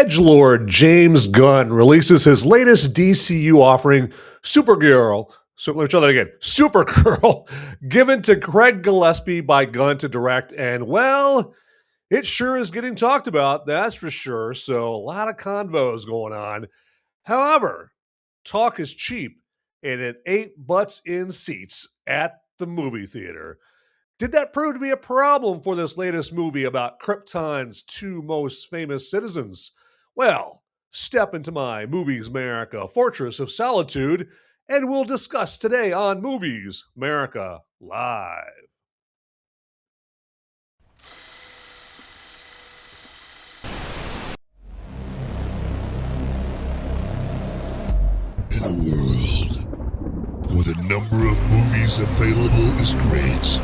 Edgelord James Gunn releases his latest DCU offering, Supergirl. So let me try that again. Supergirl, given to Craig Gillespie by Gunn to direct, and well, it sure is getting talked about, that's for sure. So a lot of convos going on. However, talk is cheap, and it ain't butts in seats at the movie theater. Did that prove to be a problem for this latest movie about Krypton's two most famous citizens? Well, step into my Movies Merica Fortress of Solitude, and we'll discuss today on Movies Merica Live. In a world where the number of movies available is great,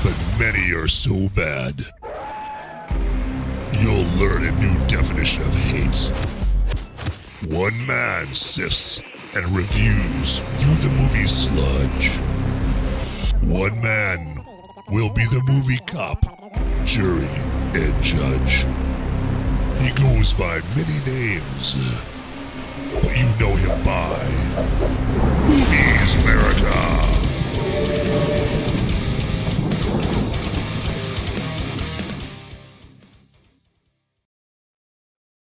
but many are so bad, you'll learn a new definition of hate. One man sifts and reviews through the movie sludge. One man will be the movie cop, jury, and judge. He goes by many names, but you know him by Movies Merica.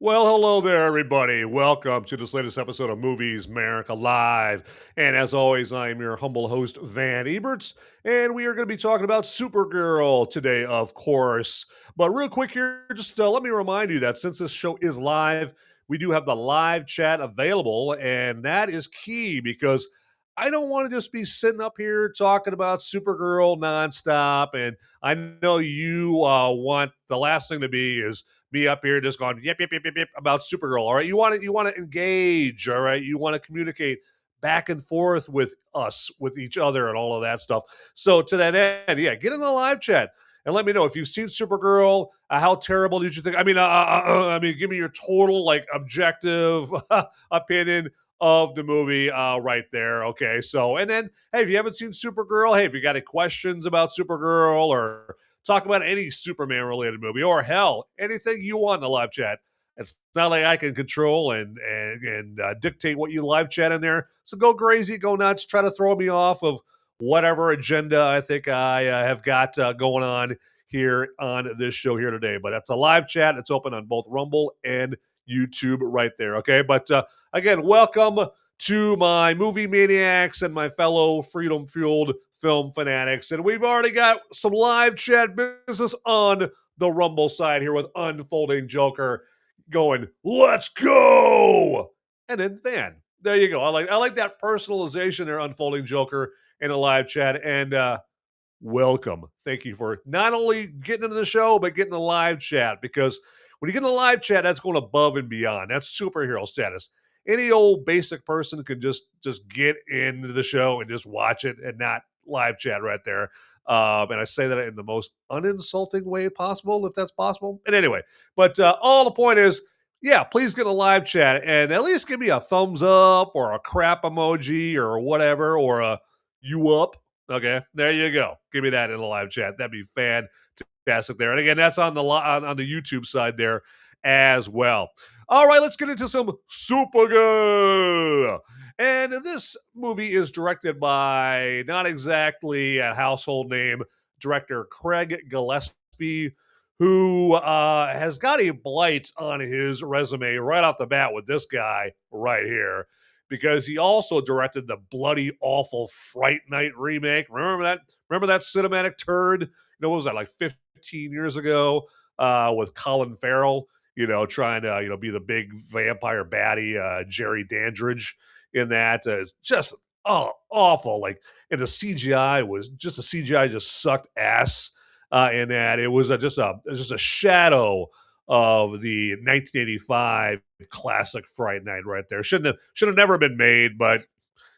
Well, hello there, everybody. Welcome to this latest episode of Movies Merica Live. And as always, I am your humble host, Van Eberts, and we are going to be talking about Supergirl today, of course. But real quick here, just let me remind you that since this show is live, we do have the live chat available, and that is key because I don't want to just be sitting up here talking about Supergirl nonstop. And I know you want the last thing to be is me up here just going yep about Supergirl. All right, you want to engage. All right, you want to communicate back and forth with us, with each other, and all of that stuff. So to that end, yeah, get in the live chat and let me know if you've seen Supergirl. How terrible did you think? I mean, give me your total objective opinion of the movie right there. Okay, so and then hey, if you haven't seen Supergirl, hey, if you got any questions about Supergirl or talk about any Superman related movie, or hell, anything you want in the live chat. It's not like I can control and dictate what you live chat in there. So go crazy, go nuts, try to throw me off of whatever agenda I think I have got going on here on this show here today. But that's a live chat. It's open on both Rumble and YouTube right there. Okay, but again, welcome to my movie maniacs and my fellow freedom-fueled film fanatics. And we've already got some live chat business on the Rumble side here with Unfolding Joker going, let's go! And then Van. There you go. I like that personalization there, Unfolding Joker, in a live chat. And welcome. Thank you for not only getting into the show, but getting the live chat. Because when you get in the live chat, that's going above and beyond. That's superhero status. Any old basic person can just get into the show and just watch it and not live chat right there. And I say that in the most uninsulting way possible, if that's possible. And anyway, but all the point is, yeah, please get a live chat and at least give me a thumbs up or a crap emoji or whatever, or a you up. Okay, there you go. Give me that in the live chat. That'd be fantastic there. And again, that's on the on the YouTube side there as well. All right, let's get into some Supergirl. And this movie is directed by not exactly a household name, director Craig Gillespie, who has got a blight on his resume right off the bat with this guy right here, because he also directed the bloody awful Fright Night remake. Remember that cinematic turd? What was that, like 15 years ago with Colin Farrell? Trying to, be the big vampire baddie, Jerry Dandridge in that. It's just, awful. And the CGI just sucked ass in that. It was just a shadow of the 1985 classic Fright Night right there. Should have never been made, but,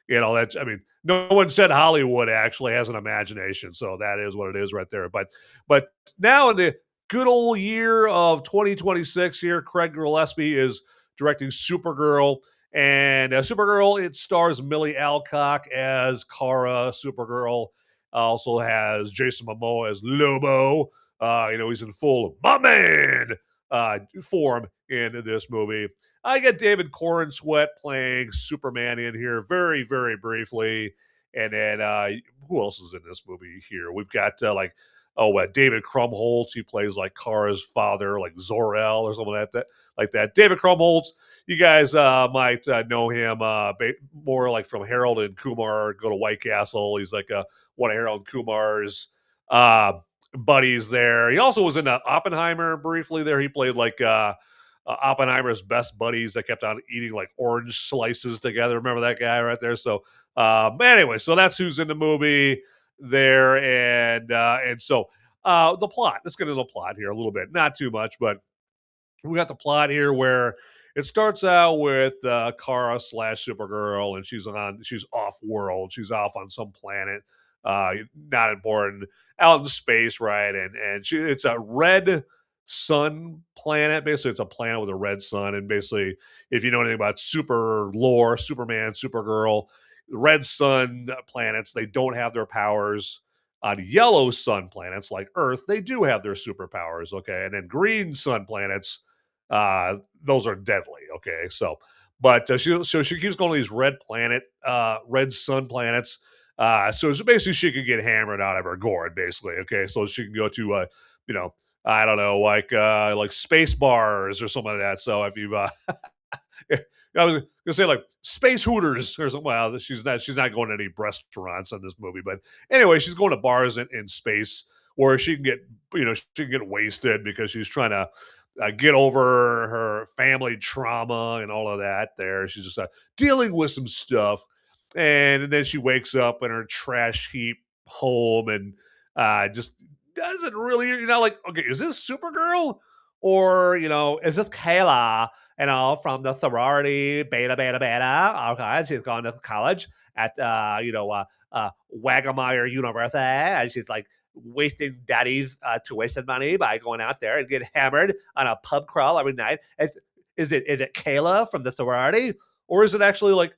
no one said Hollywood actually has an imagination, so that is what it is right there. But now in the good old year of 2026 here, Craig Gillespie is directing Supergirl. And Supergirl, it stars Milly Alcock as Kara. Supergirl also has Jason Momoa as Lobo. He's in full my man form in this movie. I get David Corenswet playing Superman in here very, very briefly. And then who else is in this movie here? We've got David Krumholtz. He plays like Kara's father, like Zor-El or something like that. David Krumholtz, you guys might know him more like from Harold and Kumar Go to White Castle. He's like one of Harold and Kumar's buddies there. He also was in Oppenheimer briefly there. He played like Oppenheimer's best buddies that kept on eating like orange slices together. Remember that guy right there? So, but anyway, so that's who's in the movie there, and so the plot. Let's get into the plot here a little bit, not too much, but we got the plot here where it starts out with Kara / Supergirl, and she's off world. She's off on some planet, not important, out in space, right? And it's a red sun planet. Basically, it's a planet with a red sun. And basically, if you know anything about super lore, Superman, Supergirl, red sun planets, they don't have their powers. On yellow sun planets like Earth, they do have their superpowers, okay? And then green sun planets, those are deadly, okay? So, but she keeps going to these red sun planets. So basically, she could get hammered out of her gourd, basically, okay? So she can go to, I don't know, like space bars or something like that. So if you've I was gonna say like space hooters or something. Well, she's not going to any restaurants in this movie, but anyway, she's going to bars in space where she can get wasted because she's trying to get over her family trauma and all of that. There, she's just dealing with some stuff, and then she wakes up in her trash heap home and just doesn't really, like, okay, is this Supergirl or is this Kayla? From the sorority, beta. Okay, she's going to college at, Wagamire University, and she's like wasting daddy's tuition money by going out there and getting hammered on a pub crawl every night. Is it Kayla from the sorority, or is it actually like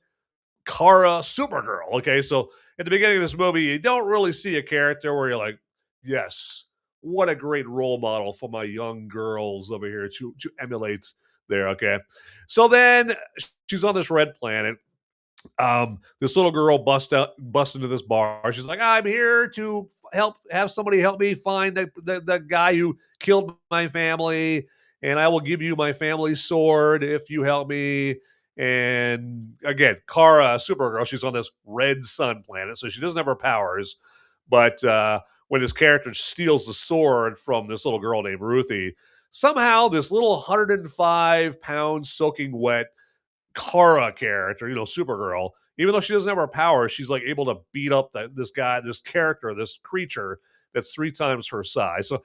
Kara Supergirl? Okay, so at the beginning of this movie, you don't really see a character where you're like, yes, what a great role model for my young girls over here to emulate there, okay? So then she's on this red planet. This little girl busts into this bar. She's like, I'm here to have somebody help me find the guy who killed my family, and I will give you my family's sword if you help me. And again, Kara, Supergirl, she's on this red sun planet, so she doesn't have her powers. But when this character steals the sword from this little girl named Ruthie, somehow this little 105-pound soaking wet Kara character, Supergirl, even though she doesn't have her powers, she's like able to beat up this creature that's 3 times her size. So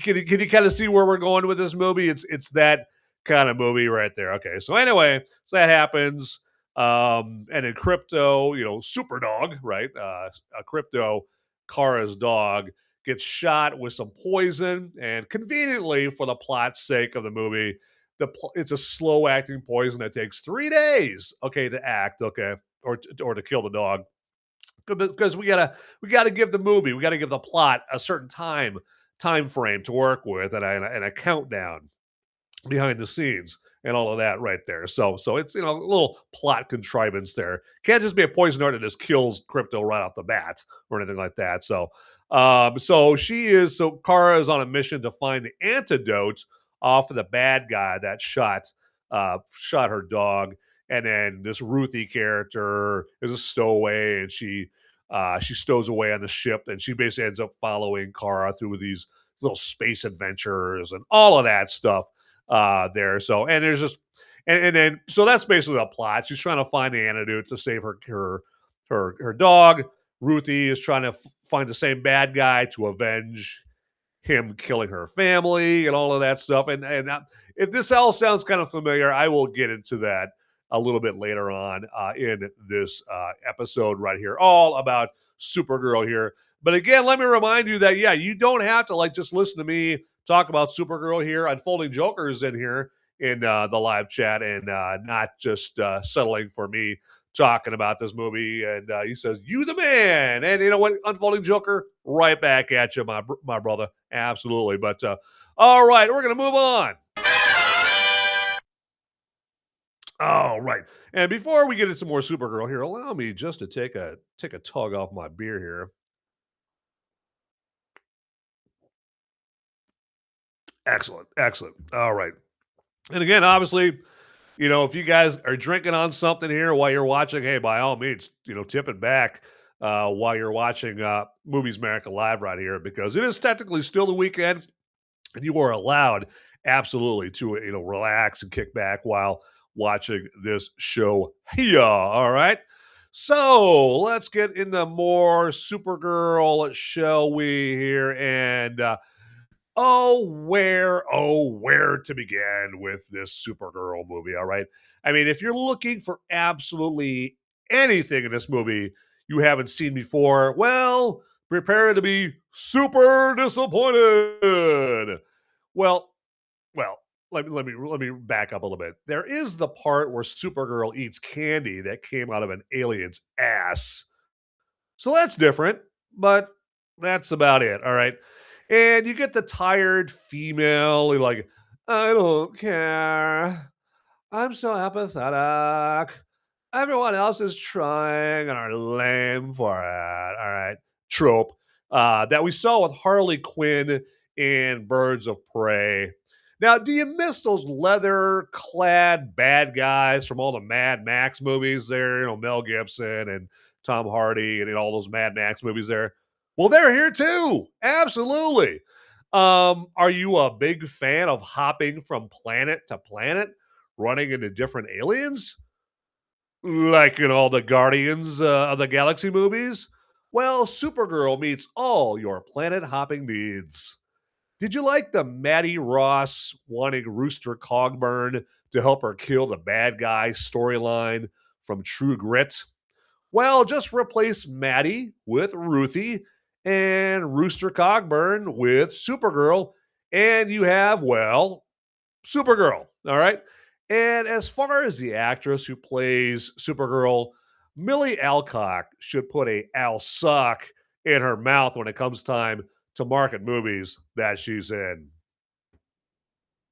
can you kind of see where we're going with this movie? It's that kind of movie right there. Okay, so anyway, so that happens. And in Krypto, Super Dog, right? Krypto, Kara's dog, gets shot with some poison, and conveniently, for the plot's sake of the movie, it's a slow-acting poison that takes 3 days, okay, to act, okay, or to kill the dog, because we gotta give the plot a certain time frame to work with, and a countdown behind the scenes and all of that right there. So it's a little plot contrivance there. Can't just be a poison dart that just kills Krypto right off the bat or anything like that. So Kara is on a mission to find the antidote off of the bad guy that shot her dog. And then this Ruthie character is a stowaway, and she stows away on the ship, and she basically ends up following Kara through these little space adventures and all of that stuff there. So, and there's just, and then, so that's basically the plot. She's trying to find the antidote to save her dog. Ruthie is trying to find the same bad guy to avenge him killing her family and all of that stuff. And if this all sounds kind of familiar, I will get into that a little bit later on in this episode right here, all about Supergirl here. But again, let me remind you that, yeah, you don't have to just listen to me talk about Supergirl here. Unfolding Jokers in here in the live chat, and not just settling for me talking about this movie, and he says, "You the man," and you know what? Unfolding Joker, right back at you, my brother. Absolutely. But all right, we're gonna move on. All right, and before we get into more Supergirl here, allow me just to take a tug off my beer here. Excellent, excellent. All right, and again, obviously, you know, if you guys are drinking on something here while you're watching, hey, by all means, you know, tip it back while you're watching Movies Merica live right here, because it is technically still the weekend, and you are allowed absolutely to relax and kick back while watching this show here. All right. So let's get into more Supergirl, shall we? Here and where to begin with this Supergirl movie? All right. I mean, if you're looking for absolutely anything in this movie you haven't seen before, well, prepare to be super disappointed. Well, well, let me back up a little bit. There is the part where Supergirl eats candy that came out of an alien's ass. So that's different, but that's about it. All right. And you get the tired female like, I don't care. I'm so apathetic. Everyone else is trying and are lame for it. All right. Trope that we saw with Harley Quinn in Birds of Prey. Now, do you miss those leather clad bad guys from all the Mad Max movies there? You know, Mel Gibson and Tom Hardy and all those Mad Max movies there. Well, they're here too. Absolutely. Are you a big fan of hopping from planet to planet, running into different aliens? Like in all the Guardians of the Galaxy movies? Well, Supergirl meets all your planet hopping needs. Did you like the Maddie Ross wanting Rooster Cogburn to help her kill the bad guy storyline from True Grit? Well, just replace Maddie with Ruthie and Rooster Cogburn with Supergirl, and you have, well, Supergirl. All right. And as far as the actress who plays Supergirl, Milly Alcock should put a Al suck in her mouth when it comes time to market movies that she's in.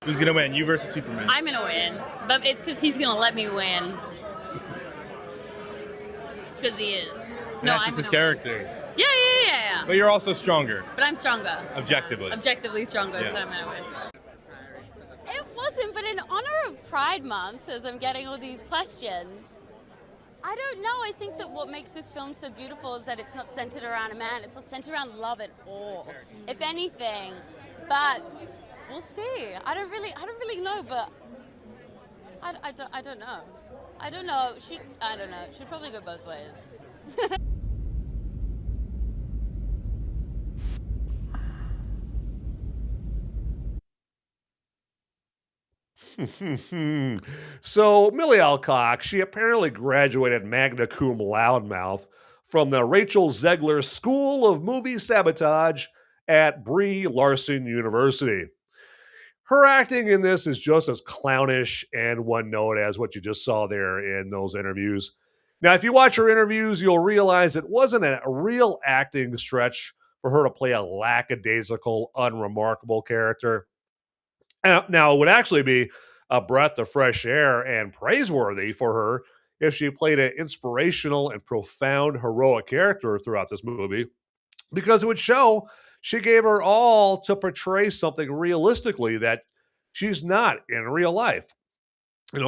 Who's gonna win? You versus Superman. I'm gonna win, but it's because he's gonna let me win. Because he is. And that's just his character. Yeah. But you're also stronger. But I'm stronger. Objectively. Objectively stronger, Yeah. so I'm gonna win. It wasn't, but in honor of Pride Month, as I'm getting all these questions, I don't know. I think that what makes this film so beautiful is that it's not centered around a man. It's not centered around love at all, if anything. But we'll see. I don't really know. But I don't know. I don't know. I don't know. She'd probably go both ways. So, Milly Alcock, she apparently graduated magna cum laude mouth from the Rachel Zegler School of Movie Sabotage at Brie Larson University. Her acting in this is just as clownish and one note as what you just saw there in those interviews. Now, if you watch her interviews, you'll realize it wasn't a real acting stretch for her to play a lackadaisical, unremarkable character. Now, it would actually be a breath of fresh air and praiseworthy for her if she played an inspirational and profound heroic character throughout this movie, because it would show she gave her all to portray something realistically that she's not in real life,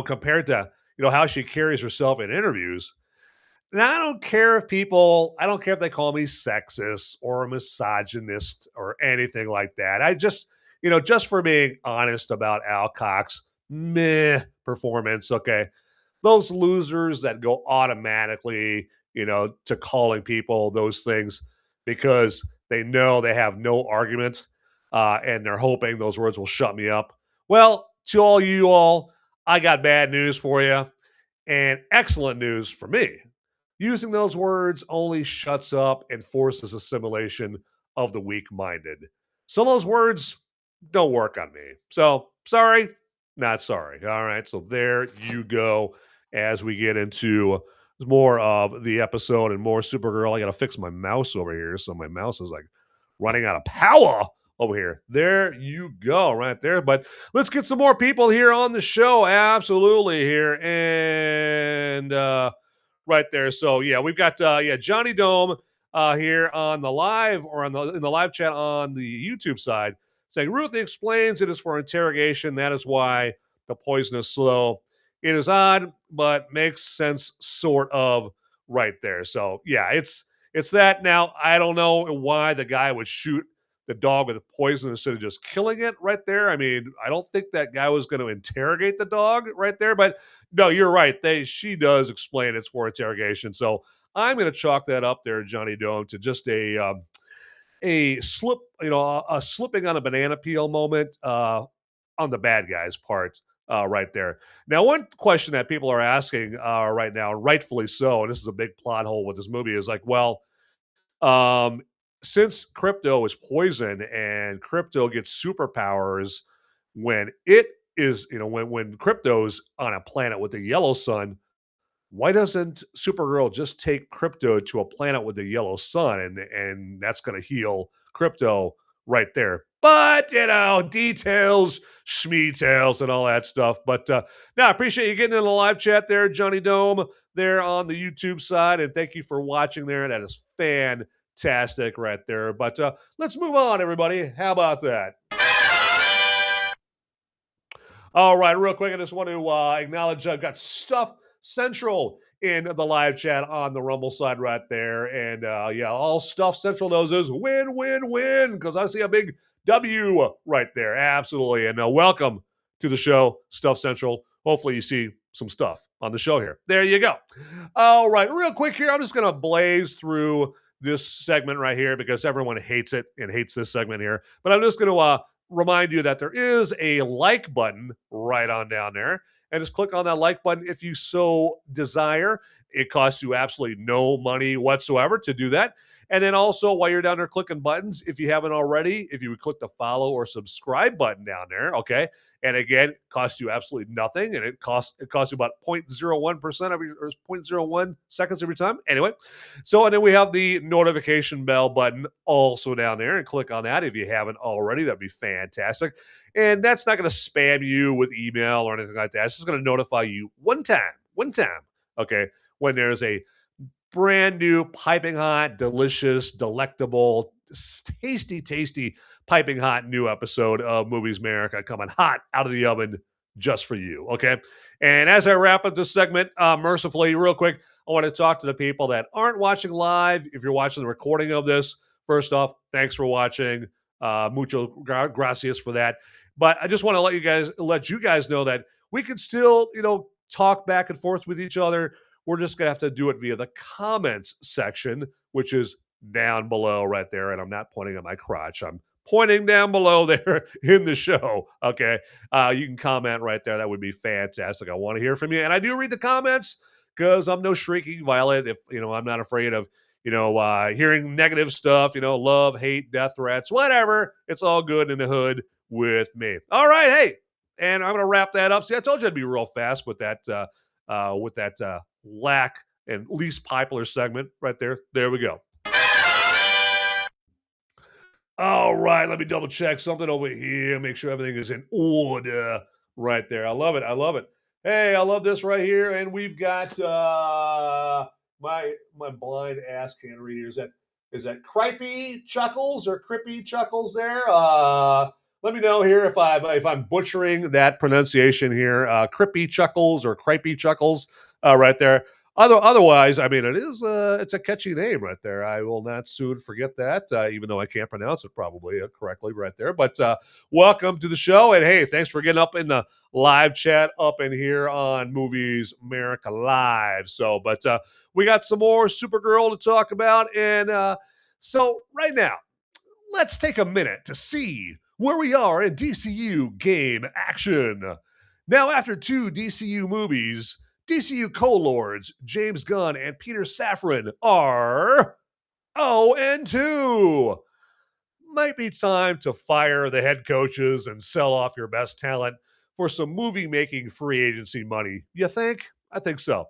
compared to, how she carries herself in interviews. And I don't care if they call me sexist or a misogynist or anything like that. I just, just for being honest about Alcock's meh performance, okay? Those losers that go automatically, to calling people those things because they know they have no argument and they're hoping those words will shut me up. Well, to all you all, I got bad news for you and excellent news for me. Using those words only shuts up and forces assimilation of the weak-minded. So those words don't work on me. So sorry, not sorry. All right, so there you go as we get into more of the episode and more Supergirl. I got to fix my mouse over here. So my mouse is like running out of power over here. There you go, right there. But let's get some more people here on the show. Absolutely here. And right there. So yeah, we've got Johnny Dome here on the live or in the live chat on the YouTube side saying Ruthie explains it is for interrogation. That is why the poison is slow. It is odd, but makes sense sort of right there. So yeah, it's that. Now I don't know why the guy would shoot the dog with poison instead of just killing it right there. I mean, I don't think that guy was going to interrogate the dog right there, but no, you're right. She does explain it's for interrogation. So I'm going to chalk that up there, Johnny Dome, to just a slip, a slipping on a banana peel moment on the bad guy's part right there. Now, one question that people are asking right now, rightfully so, and this is a big plot hole with this movie, is like, well, since Krypto is poison and Krypto gets superpowers when it is, when Krypto's on a planet with the yellow sun, why doesn't Supergirl just take Krypto to a planet with the yellow sun and that's going to heal Krypto right there? But, details, schmeetails, and all that stuff. But I appreciate you getting in the live chat there, Johnny Dome, there on the YouTube side. And thank you for watching there. That is fantastic right there. But let's move on, everybody. How about that? All right, real quick, I just want to acknowledge I've got Stuff Central in the live chat on the Rumble side right there. And all Stuff Central knows is win, win, win, because I see a big W right there. Absolutely. And welcome to the show, Stuff Central. Hopefully you see some stuff on the show here. There you go. All right, real quick here, I'm just going to blaze through this segment right here because everyone hates it and hates this segment here. But I'm just going to remind you that there is a like button right on down there. And just click on that like button if you so desire. It costs you absolutely no money whatsoever to do that. And then also, while you're down there clicking buttons, if you haven't already, if you would click the follow or subscribe button down there, okay? And again, it costs you absolutely nothing, and it costs you about 0.01% or 0.01 seconds every time. Anyway, and then we have the notification bell button also down there, and click on that if you haven't already. That'd be fantastic. And that's not going to spam you with email or anything like that. It's just going to notify you one time, okay, when there's a brand new, piping hot, delicious, delectable, tasty, piping hot new episode of Movies Merica coming hot out of the oven just for you, okay? And as I wrap up this segment, mercifully, real quick, I want to talk to the people that aren't watching live. If you're watching the recording of this, first off, thanks for watching. Mucho gracias for that. But I just want to let you guys know that we can still, talk back and forth with each other. We're just going to have to do it via the comments section, which is down below right there. And I'm not pointing at my crotch. I'm pointing down below there in the show. Okay. You can comment right there. That would be fantastic. I want to hear from you. And I do read the comments because I'm no shrieking violet. If, I'm not afraid of, hearing negative stuff, love, hate, death threats, whatever. It's all good in the hood with me. All right. Hey, and I'm going to wrap that up. See, I told you I'd be real fast with that, lack and least popular segment right there. There we go. All right, let me double check something over here. Make sure everything is in order right there. I love it. Hey, I love this right here. And we've got my blind ass can't read here. Is that Cripey Chuckles or Crippy Chuckles there? Let me know here if I'm butchering that pronunciation here. Crippy Chuckles or Cripey Chuckles right there. Otherwise, I mean, it's a catchy name right there. I will not soon forget that, even though I can't pronounce it probably correctly right there. But welcome to the show. And hey, thanks for getting up in the live chat up in here on Movies Merica Live. So, but we got some more Supergirl to talk about. And so right now, let's take a minute to see where we are in DCU game action. Now, after 2 DCU movies, DCU co-lords James Gunn and Peter Safran are 0-2. Might be time to fire the head coaches and sell off your best talent for some movie-making free agency money. You think? I think so.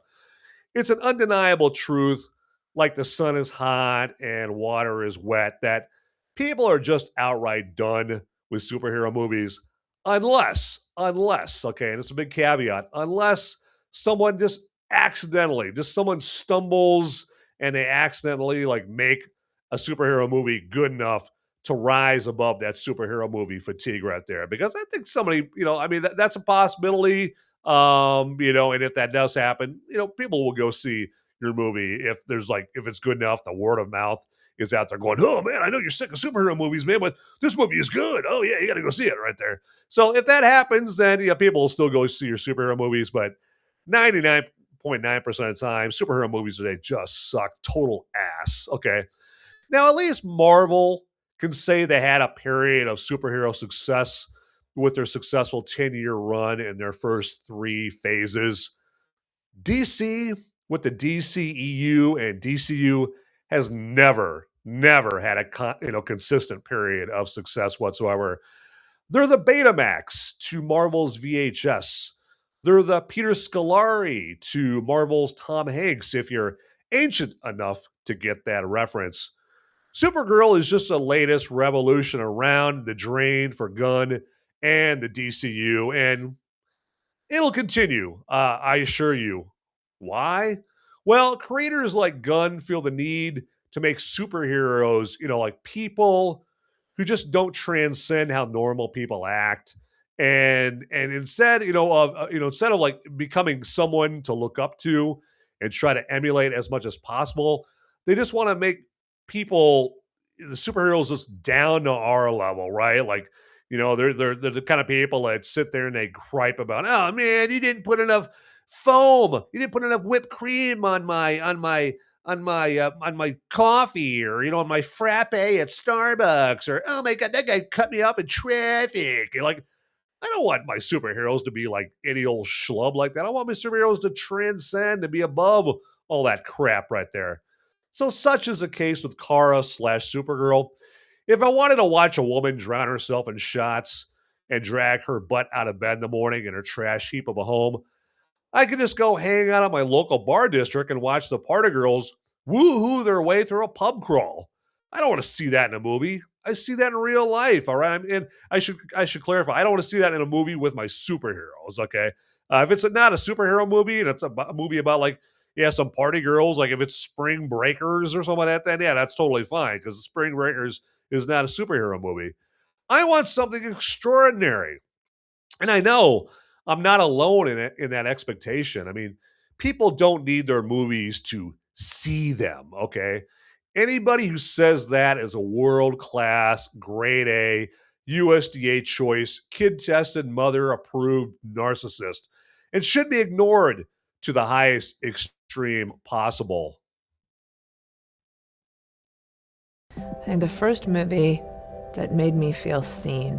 It's an undeniable truth, like the sun is hot and water is wet, that people are just outright done with superhero movies unless, okay, and it's a big caveat, unless someone just accidentally, just someone stumbles and they accidentally like make a superhero movie good enough to rise above that superhero movie fatigue right there. Because I think somebody, I mean, that's a possibility. And if that does happen, people will go see your movie if it's good enough, the word of mouth is out there going, oh man, I know you're sick of superhero movies, man, but this movie is good. Oh yeah, you got to go see it right there. So if that happens, then people will still go see your superhero movies. But 99.9% of the time, superhero movies today just suck total ass. Okay. Now, at least Marvel can say they had a period of superhero success with their successful 10-year run in their first 3 phases. DC, with the DCEU and DCU, has never had a consistent period of success whatsoever. They're the Betamax to Marvel's VHS. They're the Peter Scolari to Marvel's Tom Hanks, if you're ancient enough to get that reference. Supergirl is just the latest revolution around the drain for Gunn and the DCU, and it'll continue, I assure you. Why? Well, creators like Gunn feel the need to make superheroes, like people who just don't transcend how normal people act. And instead, instead of like becoming someone to look up to and try to emulate as much as possible, they just want to make people, the superheroes, just down to our level, right? Like, they're the kind of people that sit there and they gripe about, oh man, you didn't put enough foam, you didn't put enough whipped cream on my coffee, or on my frappe at Starbucks, or oh my god, that guy cut me off in traffic. Like, I don't want my superheroes to be like any old schlub like that. I want my superheroes to transcend and be above all that crap right there. So such is the case with Kara/Supergirl. If I wanted to watch a woman drown herself in shots and drag her butt out of bed in the morning in her trash heap of a home, I could just go hang out at my local bar district and watch the party girls woo-hoo their way through a pub crawl. I don't want to see that in a movie. I see that in real life, all right? And I should clarify, I don't want to see that in a movie with my superheroes, okay? If it's not a superhero movie and it's a movie about some party girls, like if it's Spring Breakers or something like that, then yeah, that's totally fine, because Spring Breakers is not a superhero movie. I want something extraordinary. And I know I'm not alone in that expectation. I mean, people don't need their movies to see them, okay? Anybody who says that is a world-class, grade A, USDA choice, kid-tested, mother-approved narcissist, and should be ignored to the highest extreme possible. And the first movie that made me feel seen.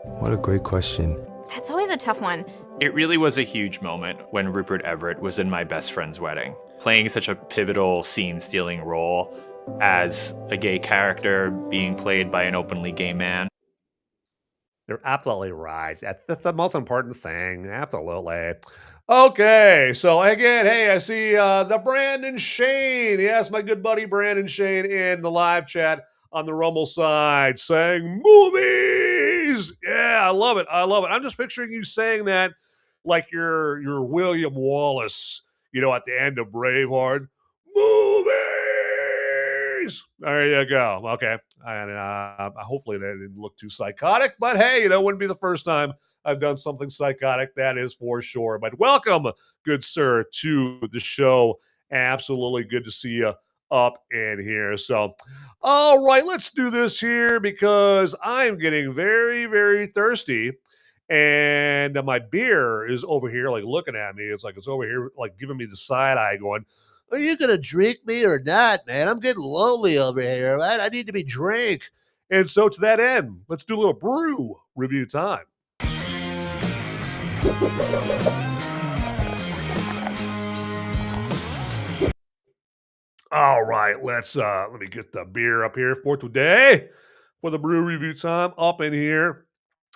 What a great question. That's always a tough one. It really was a huge moment when Rupert Everett was in my best friend's wedding, playing such a pivotal scene-stealing role as a gay character being played by an openly gay man. You're absolutely right. That's the most important thing. Absolutely. Okay, so again, hey, I see the Brandon Shane. Yes, my good buddy Brandon Shane in the live chat on the Rumble side saying movies. Yeah, I love it. I'm just picturing you saying that like you're William Wallace, at the end of Braveheart. Movies. There you go. Okay. And hopefully that didn't look too psychotic, but hey, wouldn't be the first time I've done something psychotic, that is for sure. But welcome, good sir, to the show. Absolutely good to see you up in here. So, all right, let's do this here because I'm getting very, very thirsty. And my beer is over here, like looking at me. It's over here, like giving me the side eye going, are you going to drink me or not, man? I'm getting lonely over here, right? I need to be drank. And so to that end, let's do a little brew review time. All right, let me get the beer up here for today for the brew review time up in here.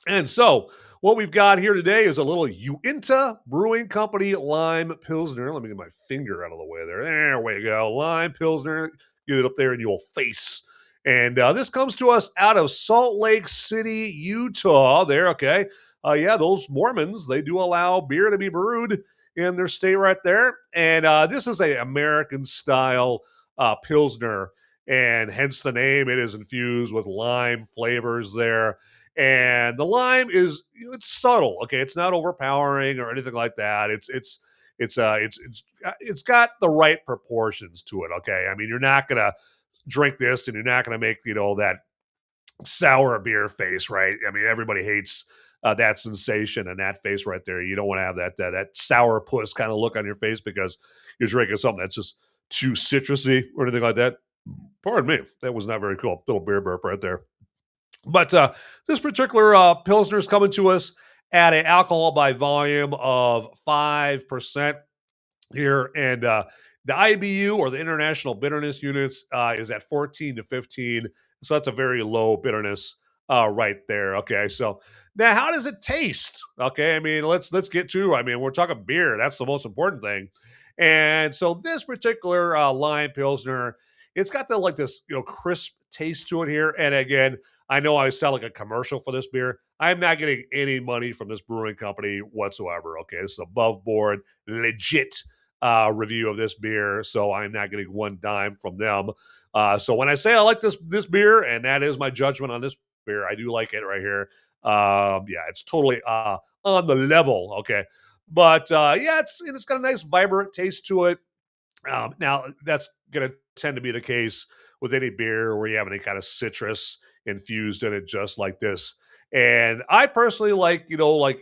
And so what we've got here today is a little Uinta Brewing Company Lime Pilsner. Let me get my finger out of the way there. There we go. Lime Pilsner. Get it up there in your face. And this comes to us out of Salt Lake City, Utah. There, okay. Yeah, those Mormons, they do allow beer to be brewed in their state right there. And this is a American-style Pilsner, and hence the name. It is infused with lime flavors there. And the lime is, it's subtle, okay? It's not overpowering or anything like that. It's got the right proportions to it, okay? I mean, you're not going to drink this and you're not going to make, that sour beer face, right? I mean, everybody hates that sensation and that face right there. You don't want to have that sour puss kind of look on your face because you're drinking something that's just too citrusy or anything like that. Pardon me, that was not very cool. Little beer burp right there. But this particular Pilsner is coming to us at an alcohol by volume of 5% here. And the IBU, or the International Bitterness Units, is at 14 to 15. So that's a very low bitterness right there. Okay, so now how does it taste? Okay, I mean, let's get to, I mean, we're talking beer. That's the most important thing. And so this particular lime Pilsner, it's got this crisp taste to it here. And again, I know I sound like a commercial for this beer. I'm not getting any money from this brewing company whatsoever. Okay, it's above board, legit review of this beer, so I'm not getting one dime from them. So when I say I like this beer, and that is my judgment on this beer, I do like it right here. Yeah, it's totally on the level. Okay, but yeah, it's got a nice vibrant taste to it. Now that's going to tend to be the case with any beer where you have any kind of citrus infused in it, just like this. And I personally like,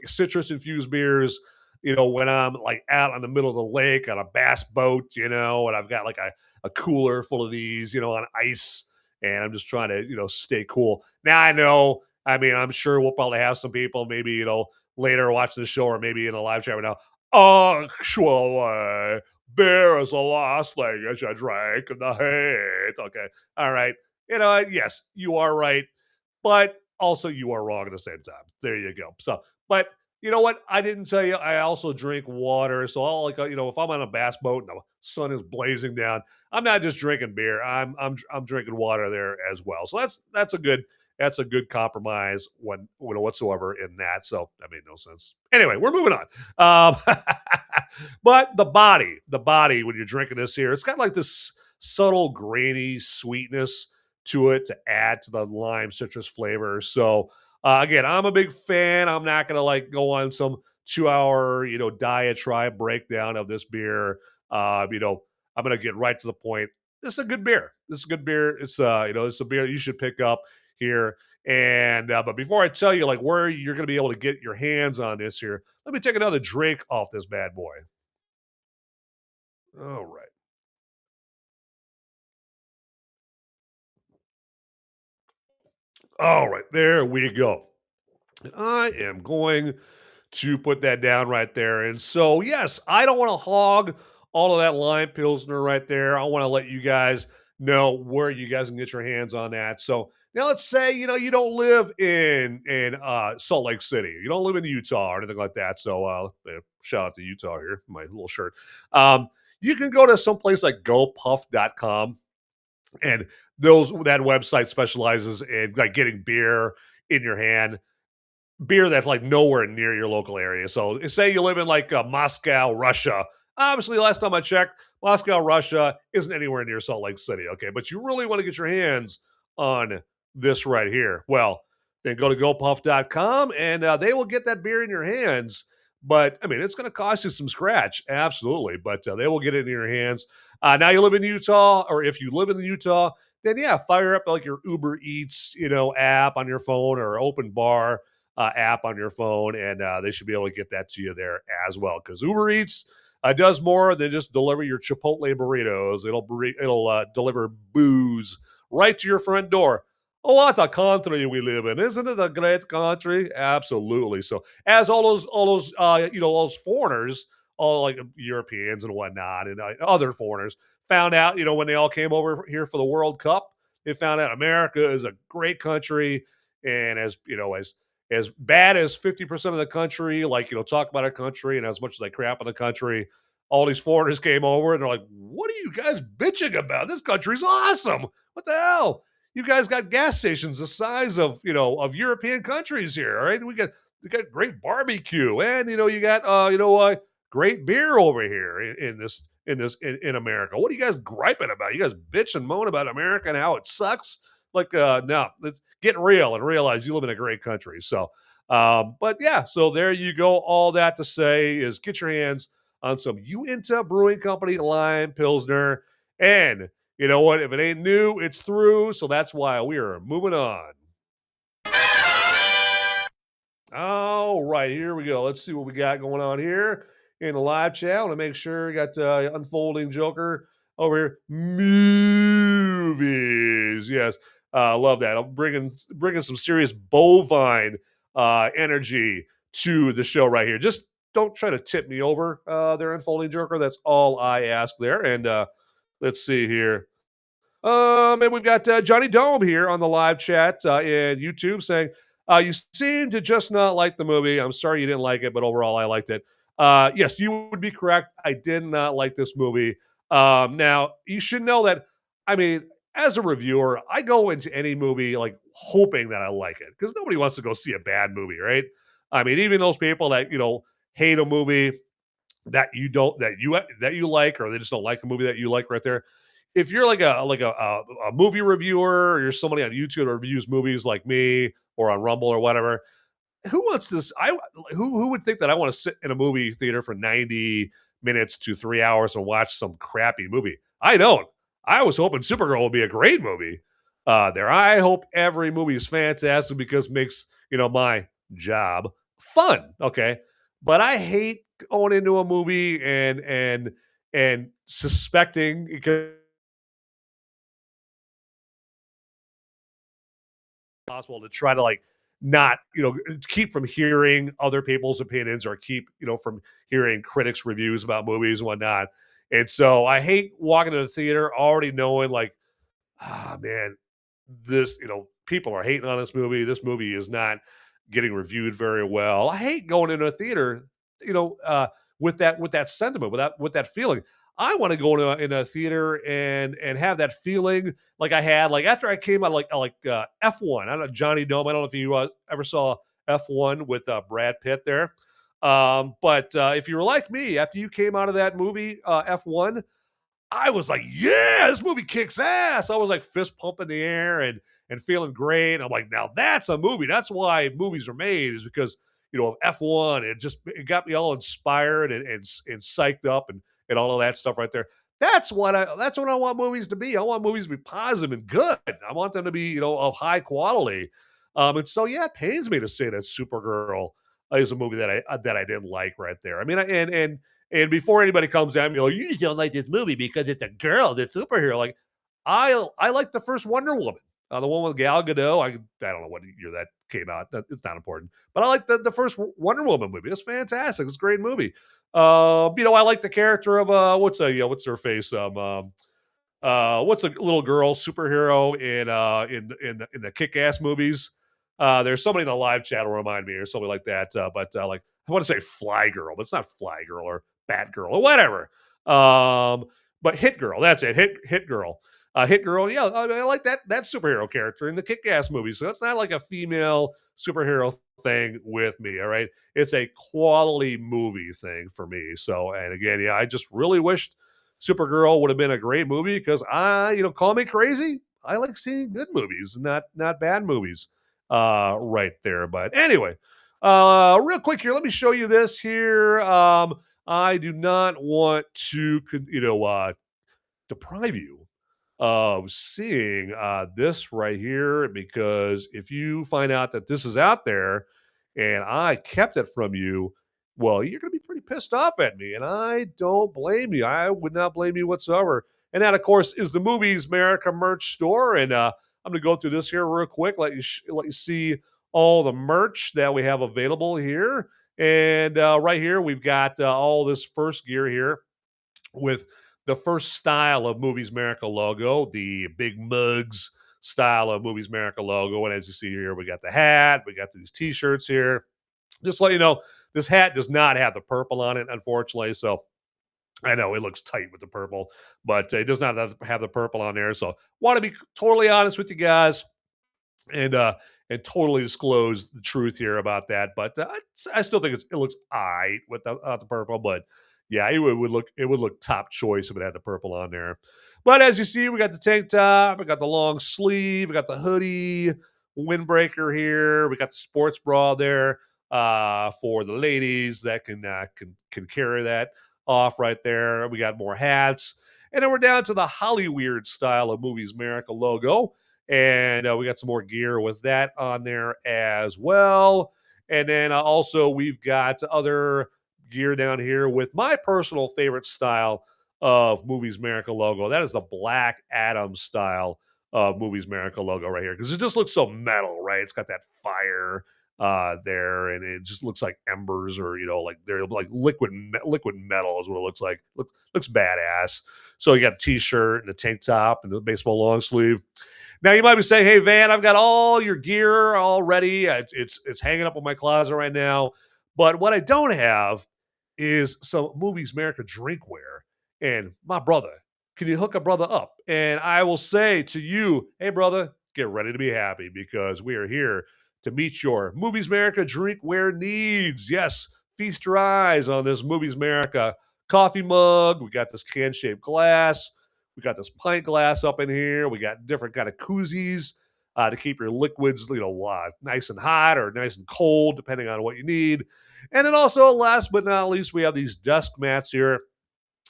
citrus infused beers, when I'm like out on the middle of the lake on a bass boat, and I've got like a cooler full of these, on ice, and I'm just trying to, stay cool. Now I know, I mean, I'm sure we'll probably have some people maybe, later watch the show or maybe in a live chat right now. Actually, beer is the last thing I should drink in the heat. Okay. All right. Yes, you are right, but also you are wrong at the same time. There you go. So, but you know what? I didn't tell you. I also drink water. So I'll if I'm on a bass boat and the sun is blazing down, I'm not just drinking beer. I'm drinking water there as well. So that's a good compromise when whatsoever in that. So that made no sense. Anyway, we're moving on. But the body when you're drinking this here, it's got like this subtle grainy sweetness to it to add to the lime citrus flavor. So again, I'm a big fan. I'm not gonna go on some 2-hour diatribe breakdown of this beer. I'm gonna get right to the point. This is a good beer. It's it's a beer that you should pick up here. And but before I tell you where you're gonna be able to get your hands on this here, let me take another drink off this bad boy. All right. All right, there we go. And I am going to put that down right there. And so, yes, I don't want to hog all of that lime Pilsner right there. I want to let you guys know where you guys can get your hands on that. So now let's say, you don't live in Salt Lake City. You don't live in Utah or anything like that. So shout out to Utah here, my little shirt. You can go to someplace like gopuff.com. And that website specializes in getting beer in your hand, beer that's nowhere near your local area. So say you live in Moscow, Russia. Obviously, last time I checked, Moscow, Russia isn't anywhere near Salt Lake City. Okay, but you really want to get your hands on this right here. Well, then go to gopuff.com and they will get that beer in your hands. But I mean, it's going to cost you some scratch, absolutely. But they will get it in your hands. Now you live in Utah, or if you live in Utah, then yeah, fire up your Uber Eats, app on your phone, or Open Bar app on your phone, and they should be able to get that to you there as well. Because Uber Eats does more than just deliver your Chipotle burritos. It'll deliver booze right to your front door. Oh, what a country we live in! Isn't it a great country? Absolutely. So, as all those foreigners, all Europeans and whatnot, and other foreigners found out, when they all came over here for the World Cup, they found out America is a great country, and as as bad as 50% of the country, like, talk about our country, and as much as they crap on the country, all these foreigners came over and they're like, what are you guys bitching about? This country's awesome. What the hell? You guys got gas stations the size of, of European countries here. All right. We got great barbecue, and, you got, great beer over here in America. What are you guys griping about? You guys bitch and moan about America and how it sucks. Like, no, let's get real and realize you live in a great country. So, but yeah, so there you go. All that to say is get your hands on some Uinta Brewing Company Lime Pilsner. And you know what? If it ain't new, it's through. So that's why we are moving on. All right, here we go. Let's see what we got going on here in the live chat. I want to make sure we got Unfolding Joker over here. Movies. Yes. I love that. I'm bringing some serious bovine energy to the show right here. Just don't try to tip me over there, Unfolding Joker. That's all I ask there. And let's see here. And we've got Johnny Dome here on the live chat in YouTube saying, you seem to just not like the movie. I'm sorry you didn't like it, but overall I liked it. Yes, you would be correct. I did not like this movie. Now, you should know that, I mean, as a reviewer, I go into any movie like hoping that I like it, because nobody wants to go see a bad movie, right? I mean, even those people that, hate a movie that you like, or they just don't like a movie that you like right there. If you're like a movie reviewer, or you're somebody on YouTube that reviews movies like me or on Rumble or whatever, who wants this? Who would think that I want to sit in a movie theater for 90 minutes to 3 hours and watch some crappy movie? I don't. I was hoping Supergirl would be a great movie. I hope every movie is fantastic because it makes my job fun. Okay, but I hate going into a movie and suspecting, because possible to try to like not keep from hearing other people's opinions, or keep from hearing critics reviews about movies and whatnot. And so I hate walking to the theater already knowing like, man, this people are hating on this movie. This movie is not getting reviewed very well. I hate going into a theater with that sentiment, with that feeling. I want to go in a theater and have that feeling like I had like after I came out like F1. I don't know, Johnny Dome. I don't know if you ever saw F1 with Brad Pitt there. But if you were like me, after you came out of that movie F1, I was like, yeah, this movie kicks ass. I was like fist pumping the air and feeling great. And I'm like, now that's a movie. That's why movies are made, is because of F1. It got me all inspired and psyched up and all of that stuff right there. That's what I want movies to be. I want movies to be positive and good. I want them to be, of high quality. And so yeah, it pains me to say that Supergirl is a movie that I didn't like right there. I mean, and before anybody comes at me, like, you just don't like this movie because it's a girl, the superhero. Like, I like the first Wonder Woman, the one with Gal Gadot. I don't know what year that came out. It's not important. But I like the first Wonder Woman movie. It's fantastic. It's a great movie. I like the character of what's her face? What's a little girl superhero in the Kick-Ass movies? There's somebody in the live chat will remind me or something like that. But like I want to say Fly Girl, but it's not Fly Girl or Batgirl or whatever. But Hit Girl, that's it. Hit Girl. Hit Girl, yeah, I like that superhero character in the Kick-Ass movie. So that's not like a female superhero thing with me, all right? It's a quality movie thing for me. So, and again, yeah, I just really wished Supergirl would have been a great movie, because call me crazy, I like seeing good movies, not bad movies right there. But anyway, real quick here, let me show you this here. I do not want to, deprive you of seeing this right here, because if you find out that this is out there and I kept it from you, well, you're going to be pretty pissed off at me, and I don't blame you. I would not blame you whatsoever. And that, of course, is the Movies Merica merch store. And I'm going to go through this here real quick, let you see all the merch that we have available here. And right here, we've got all this first gear here with the first style of Movies Merica logo, the big mugs, style of Movies Merica logo. And as you see here, we got the hat, we got these t-shirts here. Just to let you know, this hat does not have the purple on it, unfortunately. So I know it looks tight with the purple, but it does not have the purple on there. So want to be totally honest with you guys and totally disclose the truth here about that. But I still think it looks alright without the purple. But yeah, it would look top choice if it had the purple on there. But as you see, we got the tank top, we got the long sleeve, we got the hoodie, windbreaker here, we got the sports bra there for the ladies that can carry that off right there. We got more hats, and then we're down to the Hollyweird style of Movies Merica logo. And we got some more gear with that on there as well. And then also we've got other gear down here with my personal favorite style of Movies Merica logo. That is the Black Adam style of Movies Merica logo right here, because it just looks so metal, right? It's got that fire there, and it just looks like embers, or like they're like liquid metal is what it looks like. Looks badass. So you got a t-shirt and a tank top and the baseball long sleeve. Now you might be saying, "Hey Van, I've got all your gear all ready. It's hanging up in my closet right now, but what I don't have is some Movies Merica drinkware." And my brother, can you hook a brother up? And I will say to you, "Hey brother, get ready to be happy, because we are here to meet your Movies Merica drinkware needs." Yes, feast your eyes on this Movies Merica coffee mug. We got this can-shaped glass. We got this pint glass up in here. We got different kind of koozies to keep your liquids, nice and hot or nice and cold, depending on what you need. And then also, last but not least, we have these desk mats here.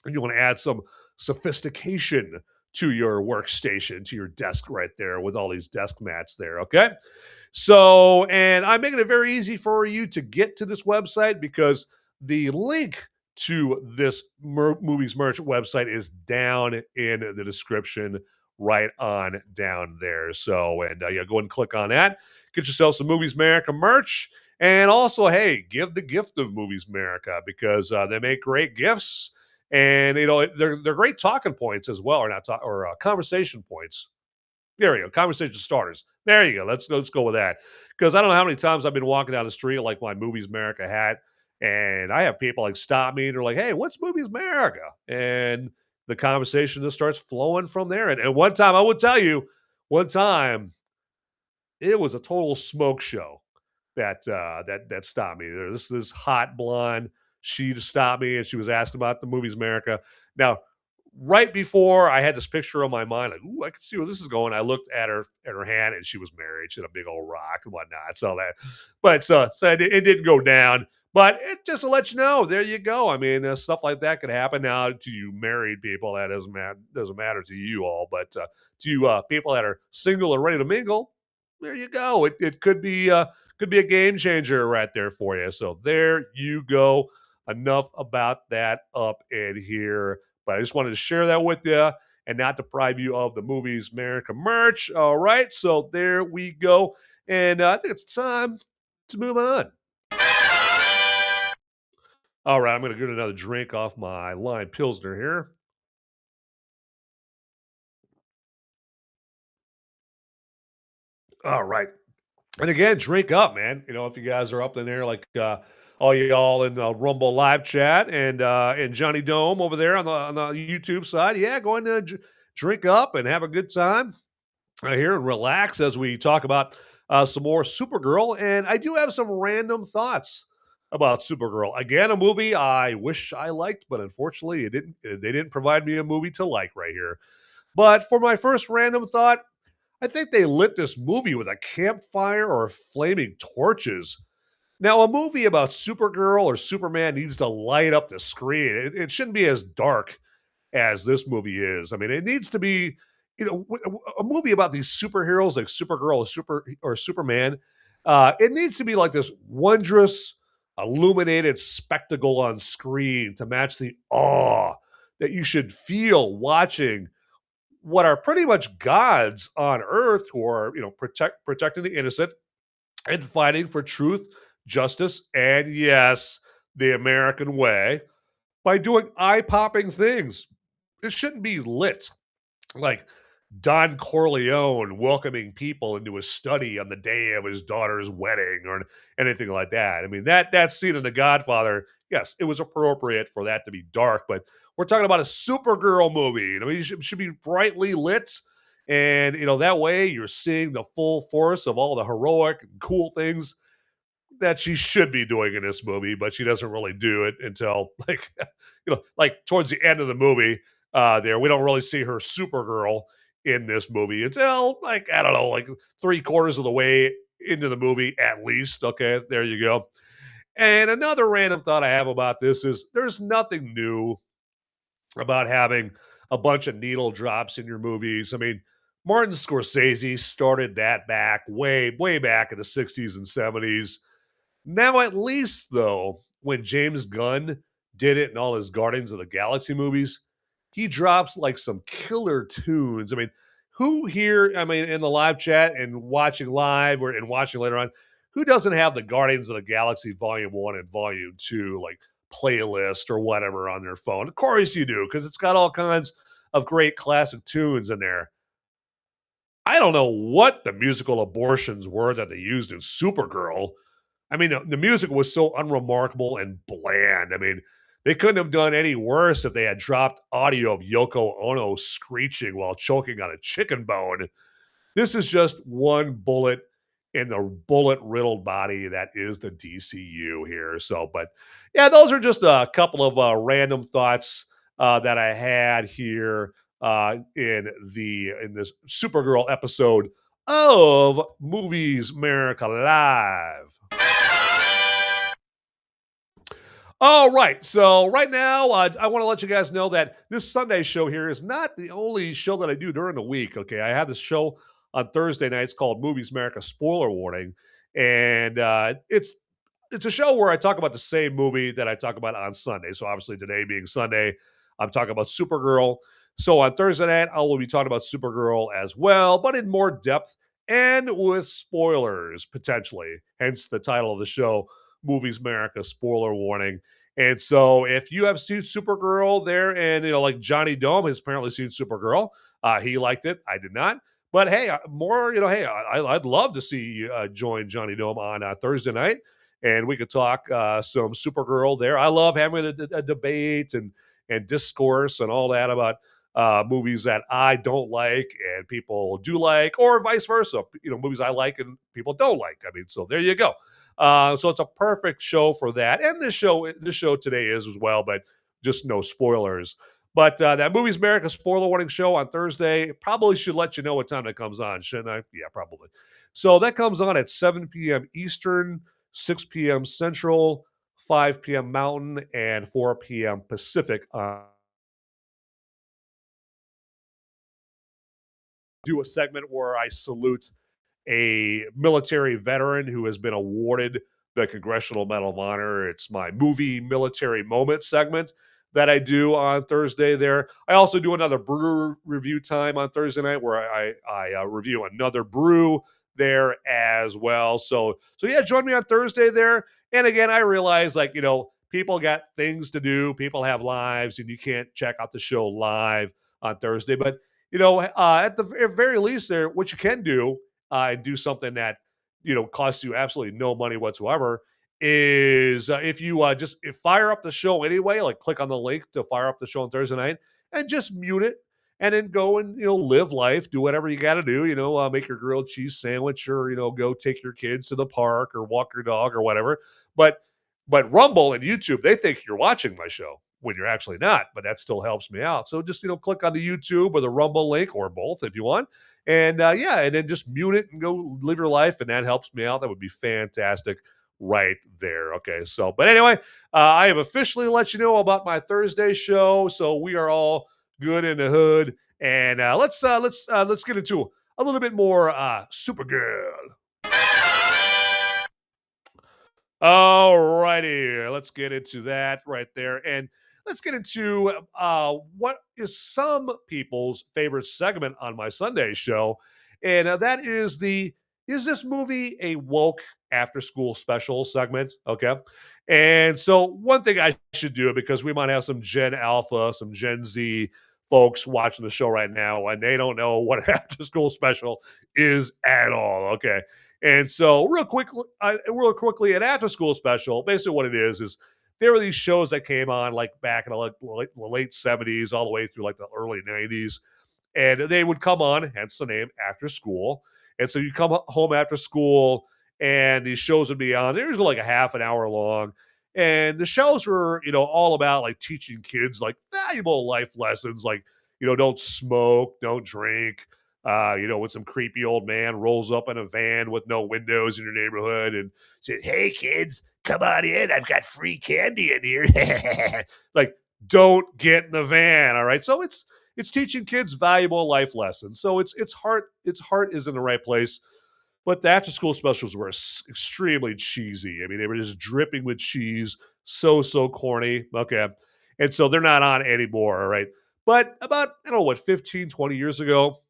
And you want to add some sophistication to your workstation, to your desk right there with all these desk mats there, okay? So, and I'm making it very easy for you to get to this website, because the link to this Movies Merch website is down in the description, right on down there. So, and yeah, go and click on that. Get yourself some Movies Merica merch. And also, hey, give the gift of Movies Merica, because they make great gifts. And, they're great talking points as well, or conversation points. There you go. Conversation starters. There you go. Let's go with that. Because I don't know how many times I've been walking down the street like my Movies Merica hat, and I have people stop me and they're like, "Hey, what's Movies Merica?" And the conversation just starts flowing from there. And one time, I will tell you, it was a total smoke show that stopped me. This hot blonde, she just stopped me and she was asking about the Movies Merica. Now, right before I had this picture on my mind, like, "Ooh, I can see where this is going." I looked at her hand, and she was married. She had a big old rock and whatnot. So but it didn't go down. But it just to let you know, there you go. I mean, stuff like that could happen. Now, to you married people, that doesn't matter to you all. But to you people that are single and ready to mingle, there you go. It could be a game changer right there for you. So there you go. Enough about that up in here. But I just wanted to share that with you and not deprive you of the Movies Merica merch. All right, so there we go. And I think it's time to move on. All right, I'm going to get another drink off my lime Pilsner here. All right. And again, drink up, man. If you guys are up in there, like all y'all in the Rumble live chat and Johnny Dome over there on the YouTube side, yeah, go ahead and drink up and have a good time here and relax as we talk about some more Supergirl. And I do have some random thoughts about Supergirl. Again, a movie I wish I liked, but unfortunately, they didn't provide me a movie to like right here. But for my first random thought, I think they lit this movie with a campfire or flaming torches. Now, a movie about Supergirl or Superman needs to light up the screen. It shouldn't be as dark as this movie is. I mean, it needs to be, a movie about these superheroes like Supergirl or Superman. It needs to be like this wondrous, illuminated spectacle on screen to match the awe that you should feel watching what are pretty much gods on Earth, who are, protecting the innocent and fighting for truth, justice, and yes, the American way by doing eye-popping things. It shouldn't be lit like Don Corleone welcoming people into his study on the day of his daughter's wedding or anything like that. I mean, that scene in The Godfather, yes, it was appropriate for that to be dark, but we're talking about a Supergirl movie. You know, it should be brightly lit. And, that way you're seeing the full force of all the heroic and cool things that she should be doing in this movie, but she doesn't really do it until like towards the end of the movie. There, we don't really see her Supergirl in this movie until like I don't know, like 3/4 of the way into the movie at least. Okay, there you go. And another random thought I have about this is there's nothing new about having a bunch of needle drops in your movies. I mean, Martin Scorsese started that back way back in the 60s and 70s. Now, at least, though, when James Gunn did it in all his Guardians of the Galaxy movies, he drops like some killer tunes. I mean, who here, I mean, in the live chat and watching live and watching later on, who doesn't have the Guardians of the Galaxy Volume 1 and Volume 2, like playlist or whatever on their phone? Of course you do, because it's got all kinds of great classic tunes in there. I don't know what the musical abortions were that they used in Supergirl. I mean, the music was so unremarkable and bland. I mean, they couldn't have done any worse if they had dropped audio of Yoko Ono screeching while choking on a chicken bone. This is just one bullet in the bullet-riddled body that is the DCU here. So, but yeah, those are just a couple of random thoughts that I had here in this Supergirl episode of Movies Merica Live. All right. So right now, I want to let you guys know that this Sunday show here is not the only show that I do during the week. Okay, I have this show on Thursday nights called Movies Merica Spoiler Warning, and it's a show where I talk about the same movie that I talk about on Sunday. So obviously today being Sunday, I'm talking about Supergirl. So on Thursday night, I will be talking about Supergirl as well, but in more depth and with spoilers potentially. Hence the title of the show, Movies Merica Spoiler Warning. And so if you have seen Supergirl there, and like Johnny Dome has apparently seen Supergirl, he liked it. I did not. But hey, more, hey, I'd love to see you join Johnny Dome on Thursday night, and we could talk some Supergirl there. I love having a debate and discourse and all that about movies that I don't like and people do like, or vice versa. Movies I like and people don't like. I mean, so there you go. So it's a perfect show for that. And this show today is as well, but just no spoilers. But that Movies Merica Spoiler Warning show on Thursday probably should let you know what time that comes on, shouldn't I? Yeah, probably. So that comes on at 7 p.m. Eastern, 6 p.m. Central, 5 p.m. Mountain, and 4 p.m. Pacific. Do a segment where I salute a military veteran who has been awarded the Congressional Medal of Honor. It's my movie military moment segment that I do on Thursday there. I also do another brew review time on Thursday night where I review another brew there as well. So yeah, join me on Thursday there. And again, I realize people got things to do, people have lives, and you can't check out the show live on Thursday. But at the very least there, what you can do and do something that costs you absolutely no money whatsoever is if you just fire up the show anyway, like click on the link to fire up the show on Thursday night and just mute it and then go and live life, do whatever you got to do, make your grilled cheese sandwich or go take your kids to the park or walk your dog or whatever. But Rumble and YouTube, they think you're watching my show when you're actually not, but that still helps me out. So just click on the YouTube or the Rumble link or both if you want. And and then just mute it and go live your life, and that helps me out. That would be fantastic right there. Okay, so but anyway, I have officially let you know about my Thursday show, so we are all good in the hood. And let's get into a little bit more Supergirl. All righty, let's get into that right there, and let's get into what is some people's favorite segment on my Sunday show, and that is is this movie a woke after school special segment? Okay, and so one thing I should do, because we might have some Gen Alpha, some Gen Z folks watching the show right now, and they don't know what an after-school special is at all. Okay, and so real quickly, an after-school special. Basically, what it is there were these shows that came on like back in the late 70s, all the way through like the early 90s, and they would come on, hence the name, after school. And so you come home after school, and these shows would be on. They're usually like a half an hour long. And the shows were, all about like teaching kids like valuable life lessons, like, don't smoke, don't drink. When some creepy old man rolls up in a van with no windows in your neighborhood and says, "Hey kids, come on in. I've got free candy in here." Like, don't get in the van. All right. So it's teaching kids valuable life lessons. So its heart is in the right place. But the after school specials were extremely cheesy. I mean, they were just dripping with cheese. So corny. Okay. And so they're not on anymore. All right. But about, 15, 20 years ago,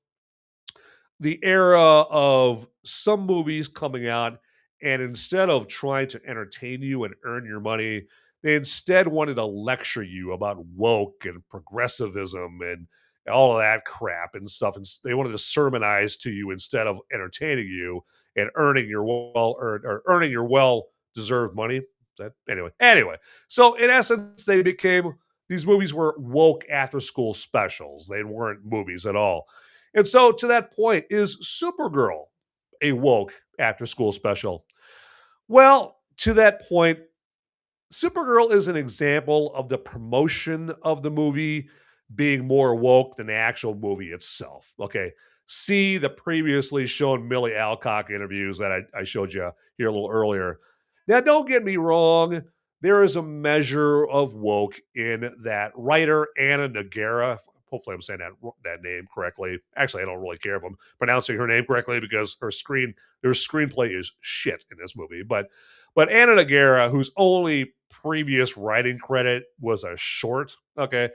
the era of some movies coming out, and instead of trying to entertain you and earn your money, they instead wanted to lecture you about woke and progressivism and all of that crap and stuff. And they wanted to sermonize to you instead of entertaining you and earning your well-deserved money. Anyway. So in essence, these movies were woke after-school specials. They weren't movies at all. And so to that point, is Supergirl a woke after-school special? Well, to that point, Supergirl is an example of the promotion of the movie being more woke than the actual movie itself. Okay. See the previously shown Milly Alcock interviews that I showed you here a little earlier. Now, don't get me wrong. There is a measure of woke in that writer, Anna Nagara. Hopefully I'm saying that name correctly. Actually, I don't really care if I'm pronouncing her name correctly because her screenplay is shit in this movie. But Anna Nagara, whose only previous writing credit was a short, okay,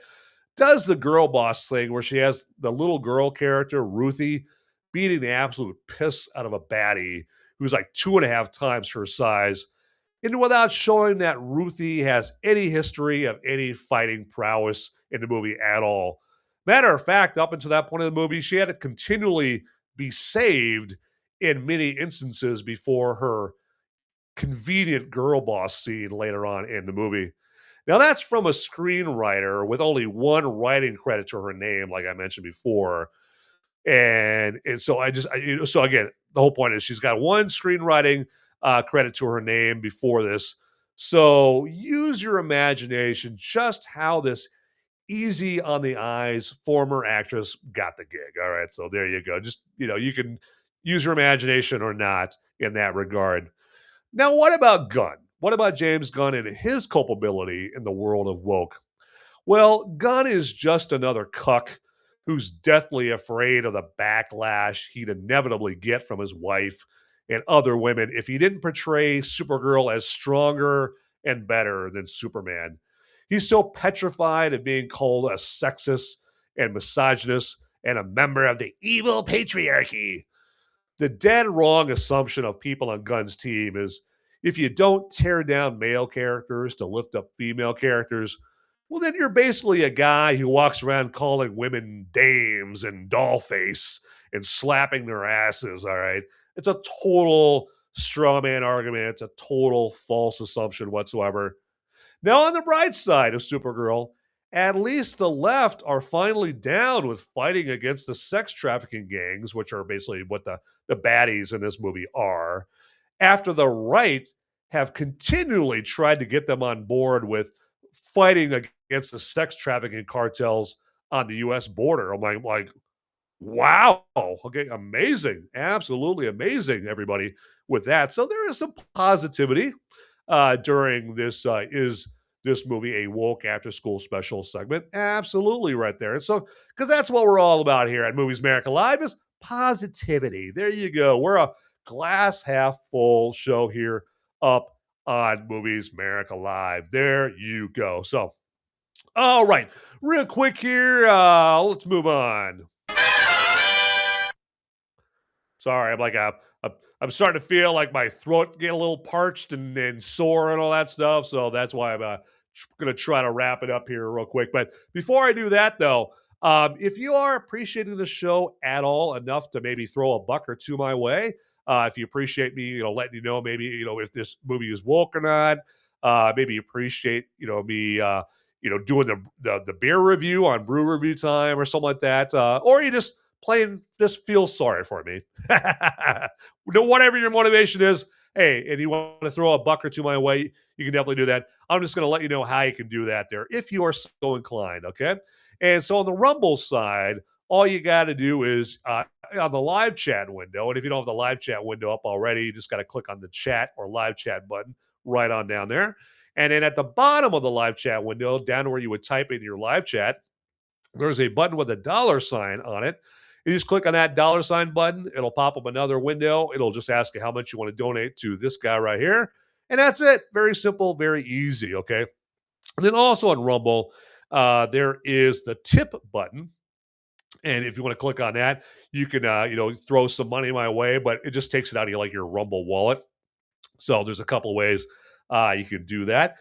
does the girl boss thing where she has the little girl character, Ruthie, beating the absolute piss out of a baddie who's like 2.5 times her size, and without showing that Ruthie has any history of any fighting prowess in the movie at all. Matter of fact, up until that point in the movie, she had to continually be saved in many instances before her convenient girl boss scene later on in the movie. Now, that's from a screenwriter with only one writing credit to her name, like I mentioned before. And so so again, the whole point is she's got one screenwriting credit to her name before this. So use your imagination just how this easy on the eyes former actress got the gig. All right, so there you go. Just, you can use your imagination or not in that regard. Now, what about Gunn? What about James Gunn and his culpability in the world of woke? Well, Gunn is just another cuck who's deathly afraid of the backlash he'd inevitably get from his wife and other women if he didn't portray Supergirl as stronger and better than Superman. He's so petrified of being called a sexist and misogynist and a member of the evil patriarchy. The dead wrong assumption of people on Gunn's team is if you don't tear down male characters to lift up female characters, well, then you're basically a guy who walks around calling women dames and dollface and slapping their asses, all right? It's a total straw man argument. It's a total false assumption whatsoever. Now, on the bright side of Supergirl, at least the left are finally down with fighting against the sex trafficking gangs, which are basically what the baddies in this movie are, after the right have continually tried to get them on board with fighting against the sex trafficking cartels on the U.S. border. I'm like, wow, okay, amazing, absolutely amazing, everybody, with that. So there is some positivity during this is this movie a woke after school special segment? Absolutely right there. And so, because that's what we're all about here at Movies Merica Live is positivity. There you go. We're a glass half full show here up on Movies Merica Live. There you go. So, all right, real quick here, let's move on. Sorry, I'm starting to feel like my throat get a little parched and sore and all that stuff. So that's why I'm going to try to wrap it up here real quick. But before I do that, though, If you are appreciating the show at all enough to maybe throw a buck or two my way, if you appreciate me, letting you know maybe if this movie is woke or not, maybe you appreciate me doing the beer review on Brew Review Time or something like that, or you just feel sorry for me. Whatever your motivation is, hey, and you want to throw a buck or two my way, you can definitely do that. I'm just going to let you know how you can do that there if you are so inclined, okay? And so on the Rumble side, all you got to do is on the live chat window, and if you don't have the live chat window up already, you just got to click on the chat or live chat button right on down there. And then at the bottom of the live chat window, down where you would type in your live chat, there's a button with a $sign on it. You just click on that $sign button. It'll pop up another window. It'll just ask you how much you want to donate to this guy right here. And that's it. Very simple, very easy, okay? And then also on Rumble, there is the tip button. And if you want to click on that, you can, throw some money my way, but it just takes it out of your Rumble wallet. So there's a couple of ways you can do that.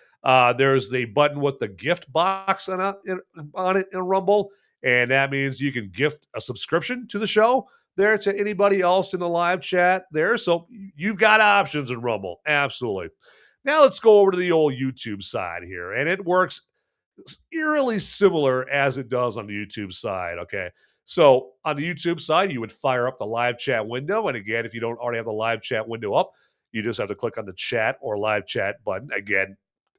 There's the button with the gift box on it in Rumble, and that means you can gift a subscription to the show there to anybody else in the live chat there. So you've got options in Rumble. Absolutely. Now let's go over to the old YouTube side here, and it works eerily similar as it does on the YouTube side, okay? So on the YouTube side, you would fire up the live chat window. And again, if you don't already have the live chat window up, you just have to click on the chat or live chat button, again,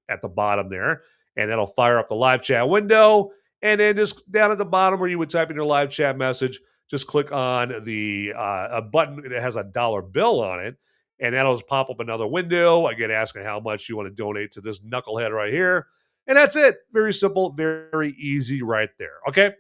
at the bottom there. And that'll fire up the live chat window. And then just down at the bottom where you would type in your live chat message, just click on the a button that has a dollar bill on it. And that'll just pop up another window, again, asking how much you want to donate to this knucklehead right here. And that's it. Very simple, very easy right there. Okay.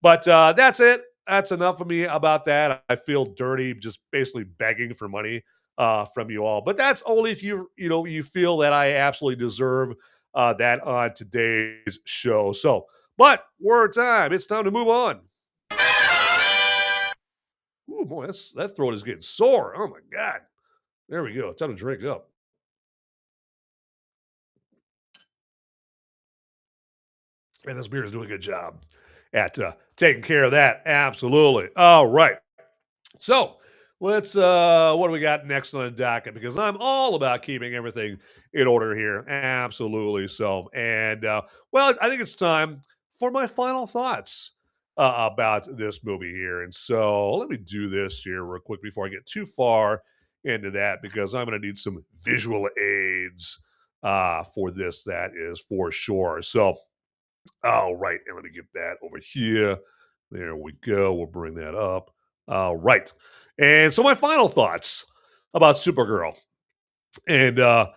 But that's it. That's enough of me about that. I feel dirty just basically begging for money from you all. But that's only if you feel that I absolutely deserve that on today's show. So, but word time. It's time to move on. Ooh, boy, that throat is getting sore. Oh my God. There we go. Time to drink up. And this beer is doing a good job at taking care of that. Absolutely. All right. So let's, what do we got next on the docket? Because I'm all about keeping everything in order here. Absolutely. So, and well, I think it's time for my final thoughts about this movie here. And so let me do this here real quick before I get too far into that, because I'm going to need some visual aids for this. That is for sure. So, all right, and let me get that over here. There we go. We'll bring that up. All right. And so my final thoughts about Supergirl. And don't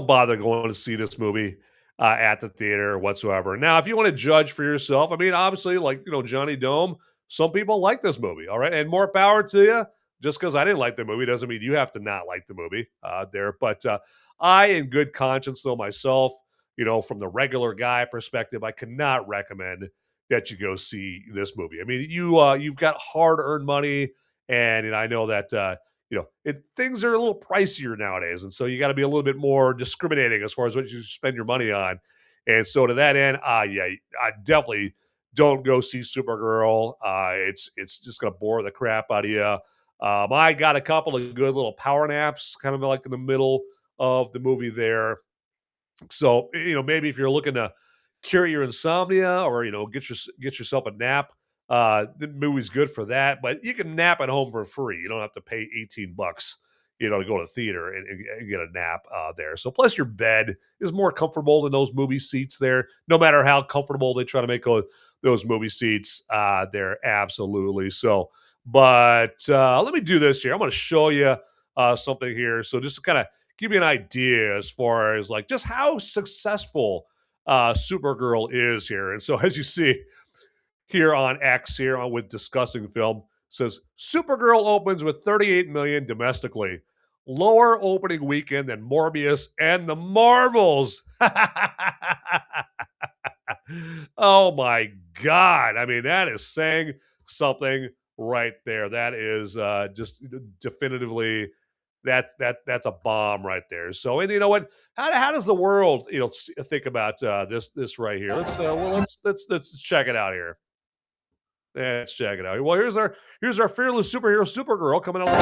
bother going to see this movie at the theater whatsoever. Now, if you want to judge for yourself, I mean, obviously, like, Johnny Dome, some people like this movie, all right? And more power to you. Just because I didn't like the movie doesn't mean you have to not like the movie there. But I, in good conscience, though, myself, from the regular guy perspective, I cannot recommend that you go see this movie. I mean, you've got hard-earned money, and I know that things are a little pricier nowadays, and so you got to be a little bit more discriminating as far as what you spend your money on. And so to that end, I definitely don't go see Supergirl. It's just gonna bore the crap out of you. I got a couple of good little power naps, kind of like in the middle of the movie there. So maybe if you're looking to cure your insomnia or get yourself a nap, the movie's good for that. But you can nap at home for free. You don't have to pay $18 to go to the theater and get a nap there. So plus your bed is more comfortable than those movie seats there, no matter how comfortable they try to make those movie seats there. Absolutely. So, but let me do this here. I'm going to show you something here. So just to kind of give you an idea as far as like just how successful Supergirl is here. And so as you see here on X here on with Discussing Film, says Supergirl opens with 38 million domestically, lower opening weekend than Morbius and the Marvels. Oh my God. I mean, that is saying something right there. That is just definitively that's a bomb right there. So, and you know what? How does the world think about this right here? Let's check it out here. Let's check it out. Well, here's our fearless superhero Supergirl coming out of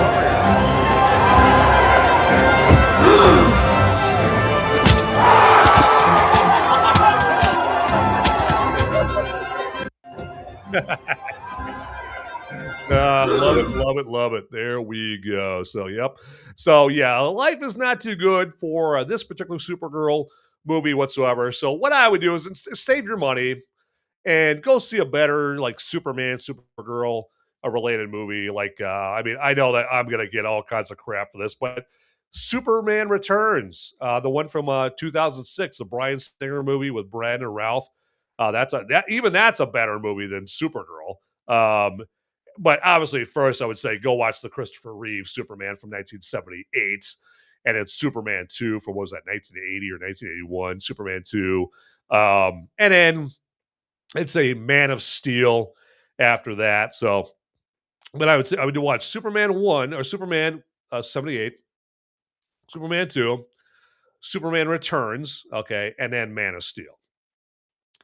the love it. There we go. So, yep. So, yeah, life is not too good for this particular Supergirl movie whatsoever. So, what I would do is save your money and go see a better like Superman, Supergirl, a related movie. Like, I mean, I know that I'm gonna get all kinds of crap for this, but Superman Returns, the one from 2006, the Bryan Singer movie with Brandon Routh. That's a better movie than Supergirl. But obviously, first I would say go watch the Christopher Reeve Superman from 1978, and it's Superman 2 from what was that 1980 or 1981, Superman 2, and then it's a Man of Steel after that. So, but I would say I would watch Superman 1 or Superman 78, Superman 2, Superman Returns, okay, and then Man of Steel.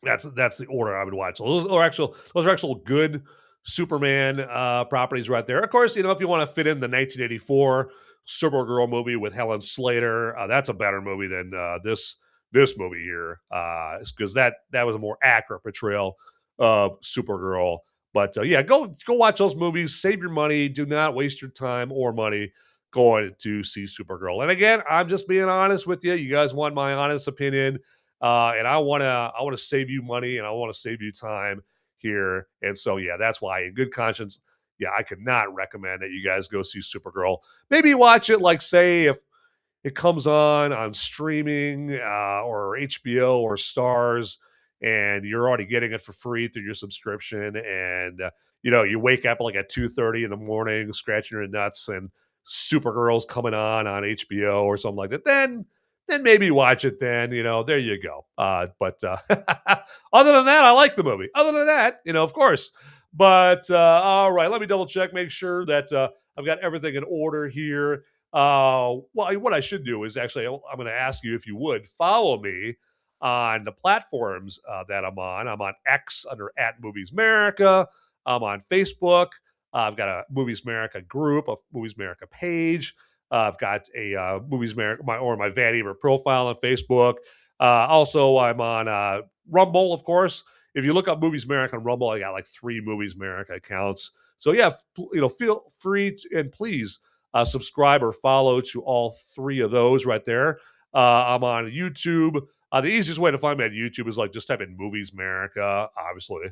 That's the order I would watch. So those are actual good Superman properties right there. Of course, if you want to fit in the 1984 Supergirl movie with Helen Slater, that's a better movie than this movie here, because that was a more accurate portrayal of Supergirl. But yeah, go watch those movies. Save your money. Do not waste your time or money going to see Supergirl. And again, I'm just being honest with you. You guys want my honest opinion, and I want to save you money and I want to save you time here. And so yeah, that's why, in good conscience, yeah, I could not recommend that you guys go see Supergirl. Maybe watch it, like, say, if it comes on streaming or HBO or Stars, and you're already getting it for free through your subscription, and you wake up like at 2:30 in the morning scratching your nuts and Supergirl's coming on HBO or something like that, then maybe watch it then. There you go. But other than that, I like the movie. Other than that, of course. But all right, let me double check, make sure that I've got everything in order here. Well, what I should do is actually, I'm going to ask you if you would follow me on the platforms that I'm on. I'm on X under @MoviesMerica. I'm on Facebook. I've got a Movies Merica group, a Movies Merica page. I've got a Movies Merica, my Van Ebert profile on Facebook. Also, I'm on Rumble, of course. If you look up Movies Merica on Rumble, I got like 3 Movies Merica accounts. So yeah, feel free and please subscribe or follow to all 3 of those right there. I'm on YouTube. The easiest way to find me on YouTube is just type in Movies Merica, obviously.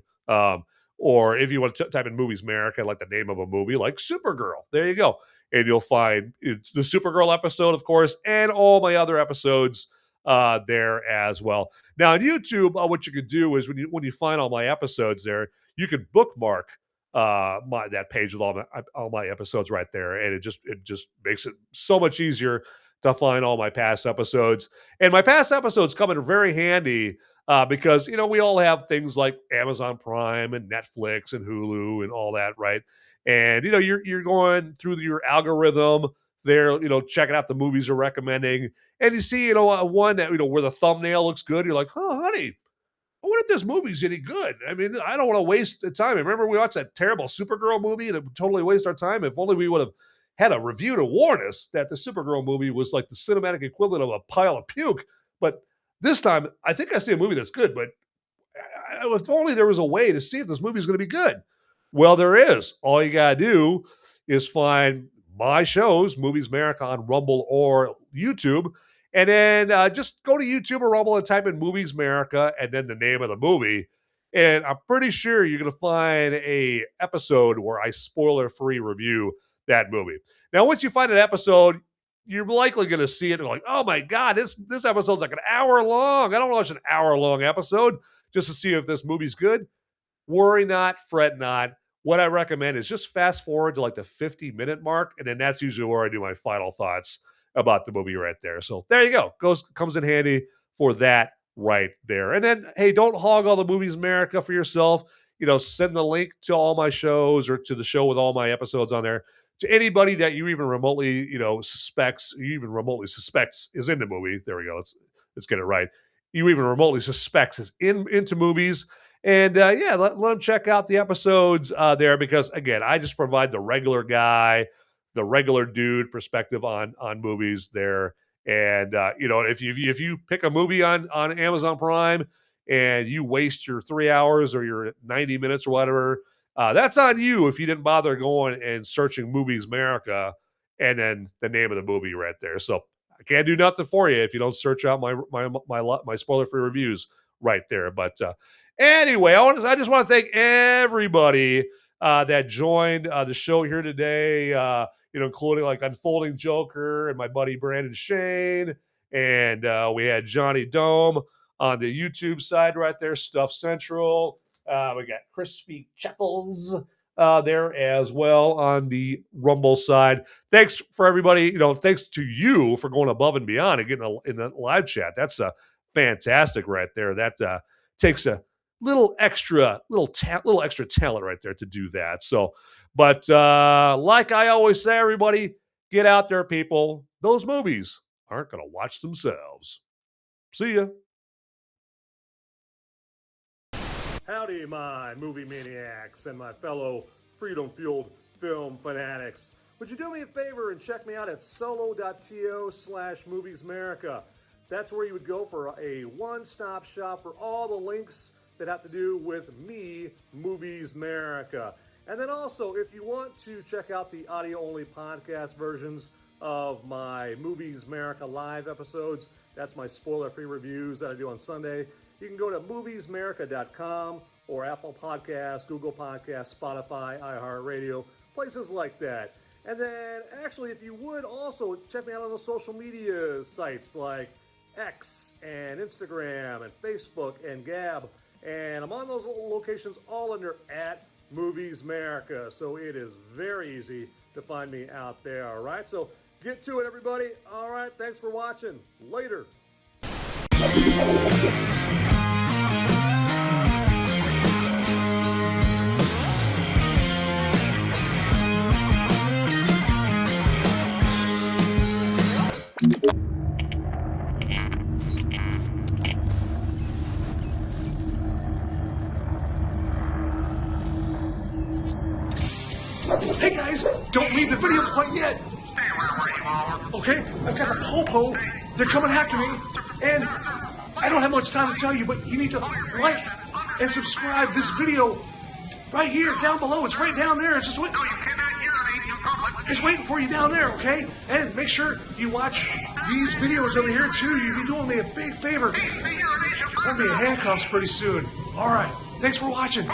Or if you want to type in Movies Merica, like the name of a movie, like Supergirl. There you go. And you'll find it's the Supergirl episode, of course, and all my other episodes there as well. Now on YouTube, what you could do is when you find all my episodes there, you could bookmark that page with all my episodes right there, and it just makes it so much easier to find all my past episodes. And my past episodes come in very handy because we all have things like Amazon Prime and Netflix and Hulu and all that, right? And you're going through your algorithm there, checking out the movies you're recommending, and you see one that where the thumbnail looks good. You're like, oh, honey, I wonder if this movie's any good. I mean, I don't want to waste the time. Remember we watched that terrible Supergirl movie and it would totally waste our time? If only we would have had a review to warn us that the Supergirl movie was like the cinematic equivalent of a pile of puke. But this time, I think I see a movie that's good, but if only there was a way to see if this movie is going to be good. Well, there is. All you got to do is find my shows, Movies Merica, on Rumble or YouTube, and then just go to YouTube or Rumble and type in Movies Merica and then the name of the movie. And I'm pretty sure you're going to find a episode where I spoiler-free review that movie. Now, once you find an episode, you're likely going to see it and like, oh my God, this episode's like an hour long. I don't want to watch an hour-long episode just to see if this movie's good. Worry not, fret not. What I recommend is just fast forward to like the 50-minute mark, and then that's usually where I do my final thoughts about the movie right there. So there you go. Comes in handy for that right there. And then, hey, don't hog all the Movies Merica for yourself. Send the link to all my shows or to the show with all my episodes on there to anybody that you even remotely, suspects is into movies. There we go. Let's get it right. You even remotely suspects is into movies. And let them check out the episodes there, because again, I just provide the regular guy, the regular dude perspective on movies there. And if you pick a movie on Amazon Prime and you waste your 3 hours or your 90 minutes or whatever, that's on you if you didn't bother going and searching Movies Merica and then the name of the movie right there. So I can't do nothing for you if you don't search out my spoiler-free reviews right there. But anyway, I just want to thank everybody that joined the show here today, including like Unfolding Joker and my buddy Brandon Shane. And we had Johnny Dome on the YouTube side right there, Stuff Central. We got Crispy Chuckles there as well on the Rumble side. Thanks for everybody. Thanks to you for going above and beyond and getting in the live chat. That's fantastic right there. That takes a little extra talent right there to do that. So, but like I always say, everybody, get out there, people. Those movies aren't going to watch themselves. See ya. Howdy, my movie maniacs and my fellow freedom-fueled film fanatics. Would you do me a favor and check me out at solo.to/Movies Merica? That's where you would go for a one-stop shop for all the links that have to do with me, Movies Merica. And then also, if you want to check out the audio-only podcast versions of my Movies Merica live episodes, that's my spoiler-free reviews that I do on Sunday, you can go to moviesmerica.com or Apple Podcasts, Google Podcasts, Spotify, iHeartRadio, places like that. And then, actually, if you would also check me out on the social media sites like X and Instagram and Facebook and Gab. And I'm on those locations all under @Movies Merica. So it is very easy to find me out there, all right? So get to it, everybody. All right, thanks for watching. Later. Hey guys, don't leave the video quite yet. Okay, I've got the popo. They're coming after me, and I don't have much time to tell you, but you need to like and subscribe this video right here, down below. It's right down there. It's just waiting. It's waiting for you down there, okay? And make sure you watch these videos over here too. You'll be doing me a big favor. I'll be in handcuffs pretty soon. All right. Thanks for watching.